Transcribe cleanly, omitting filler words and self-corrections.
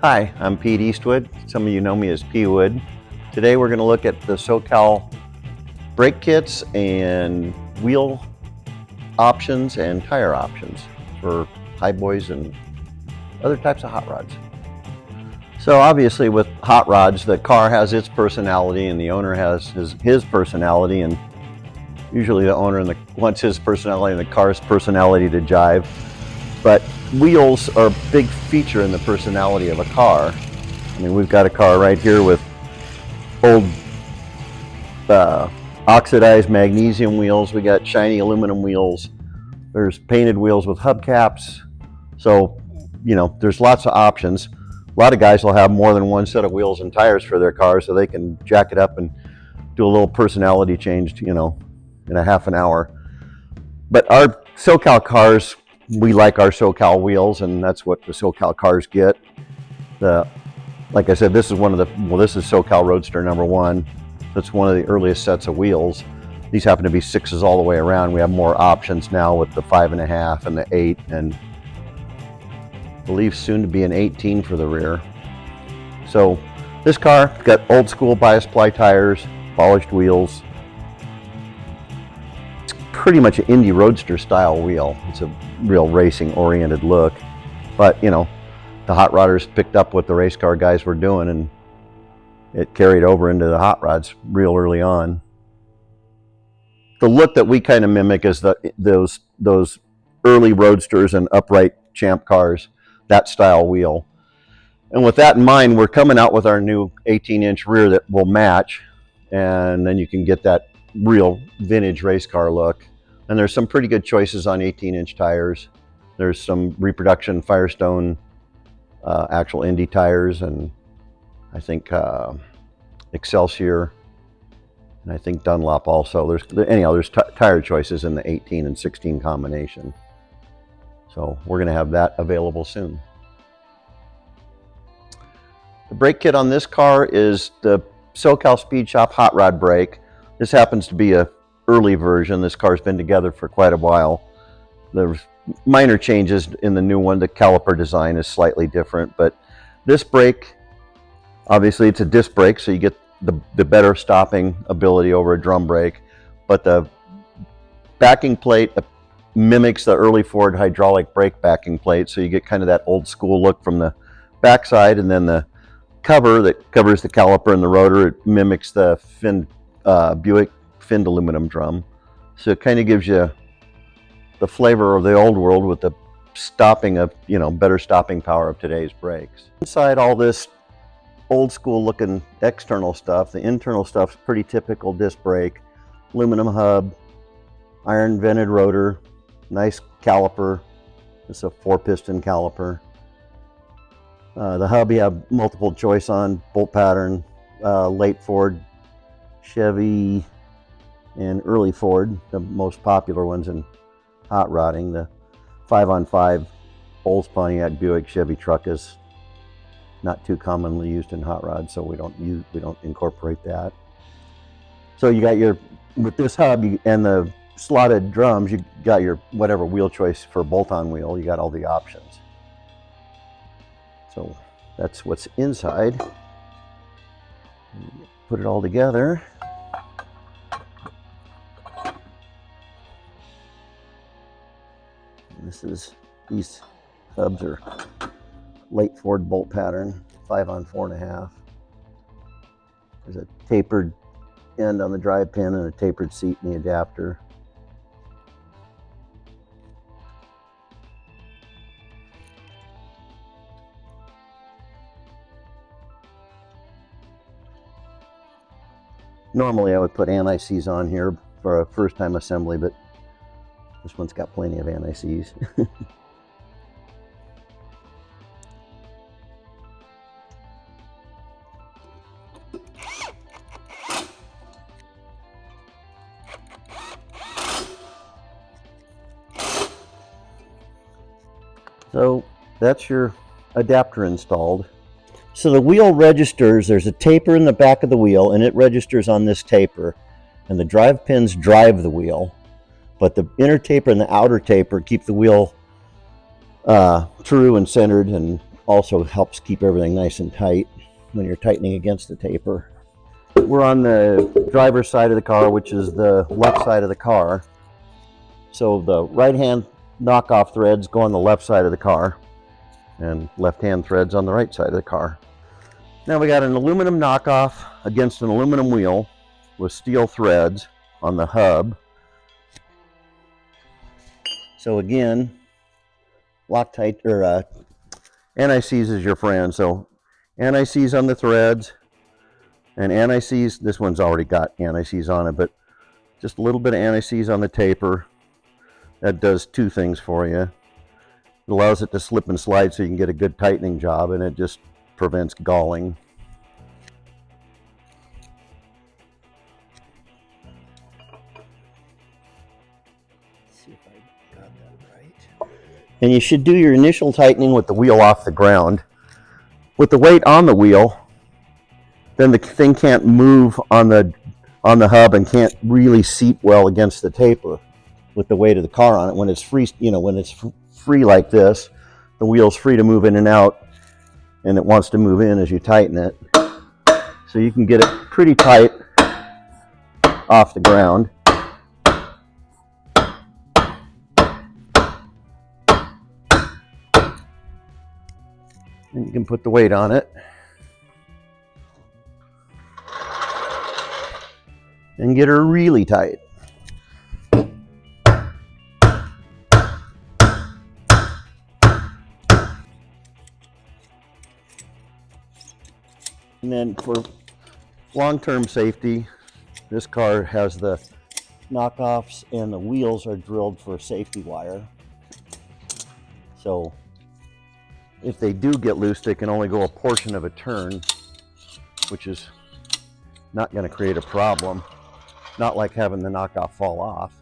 Hi, I'm Pete Eastwood. Some of you know me as P. Wood. Today we're going to look at the SoCal brake kits and wheel options and tire options for high boys and other types of hot rods. So obviously with hot rods, the car has its personality and the owner has his personality, and usually the owner wants his personality and the car's personality to jive. But wheels are a big feature in the personality of a car. I mean, we've got a car right here with old oxidized magnesium wheels. We got shiny aluminum wheels. There's painted wheels with hubcaps. So, you know, there's lots of options. A lot of guys will have more than one set of wheels and tires for their car, so they can jack it up and do a little personality change, you know, in a half an hour. But our SoCal cars, we like our SoCal wheels, and that's what the SoCal cars get. Like I said, this is this is SoCal Roadster number 1. That's one of the earliest sets of wheels. These happen to be 6s all the way around. We have more options now with the 5.5 and the 8, and I believe soon to be an 18 for the rear. So this car got old school bias ply tires, polished wheels. Pretty much an Indy Roadster style wheel. It's a real racing oriented look, but you know, the hot rodders picked up what the race car guys were doing, and it carried over into the hot rods real early on. The look that we kind of mimic is those early Roadsters and upright Champ cars, that style wheel. And with that in mind, we're coming out with our new 18-inch rear that will match, and then you can get that real vintage race car look. And there's some pretty good choices on 18-inch tires. There's some reproduction Firestone actual Indy tires, and I think Excelsior, and I think Dunlop also. There's tire choices in the 18 and 16 combination. So we're going to have that available soon. The brake kit on this car is the SoCal Speed Shop Hot Rod brake. This happens to be a early version. This car's been together for quite a while. There's minor changes in the new one. The caliper design is slightly different, but this brake, obviously it's a disc brake, so you get the better stopping ability over a drum brake, but the backing plate mimics the early Ford hydraulic brake backing plate, so you get kind of that old school look from the backside, and then the cover that covers the caliper and the rotor, it mimics the Buick finned aluminum drum. So it kind of gives you the flavor of the old world with the stopping of, you know, better stopping power of today's brakes. Inside all this old school looking external stuff, the internal stuff's pretty typical disc brake, aluminum hub, iron vented rotor, nice caliper. It's a 4-piston caliper. The hub you have multiple choice on, bolt pattern, late Ford, Chevy, and early Ford, the most popular ones in hot rodding. The 5-on-5 Olds, Pontiac, Buick, Chevy truck is not too commonly used in hot rods, so we don't incorporate that. So you got with this hub and the slotted drums, you got your whatever wheel choice for bolt-on wheel. You got all the options. So that's what's inside. Put it all together. These hubs are late Ford bolt pattern, 5-on-4.5. There's a tapered end on the drive pin and a tapered seat in the adapter. Normally I would put anti-seize on here for a first time assembly, but this one's got plenty of anti-seize. So that's your adapter installed. So the wheel registers, there's a taper in the back of the wheel, and it registers on this taper, and the drive pins drive the wheel, but the inner taper and the outer taper keep the wheel true and centered and also helps keep everything nice and tight when you're tightening against the taper. We're on the driver's side of the car, which is the left side of the car. So the right hand knockoff threads go on the left side of the car and left hand threads on the right side of the car. Now we got an aluminum knockoff against an aluminum wheel with steel threads on the hub. So again, Loctite or anti-seize is your friend. So anti-seize on the threads and anti-seize, this one's already got anti-seize on it, but just a little bit of anti-seize on the taper. That does two things for you. It allows it to slip and slide so you can get a good tightening job, and it just prevents galling. Let's see if I got that right. And you should do your initial tightening with the wheel off the ground. With the weight on the wheel, then the thing can't move on the hub and can't really seat well against the taper with the weight of the car on it. When it's free, when it's free like this, the wheel's free to move in and out, and it wants to move in as you tighten it. So you can get it pretty tight off the ground. And you can put the weight on it and get her really tight. And then for long-term safety, this car has the knockoffs and the wheels are drilled for safety wire. So if they do get loose, they can only go a portion of a turn, which is not going to create a problem. Not like having the knockoff fall off.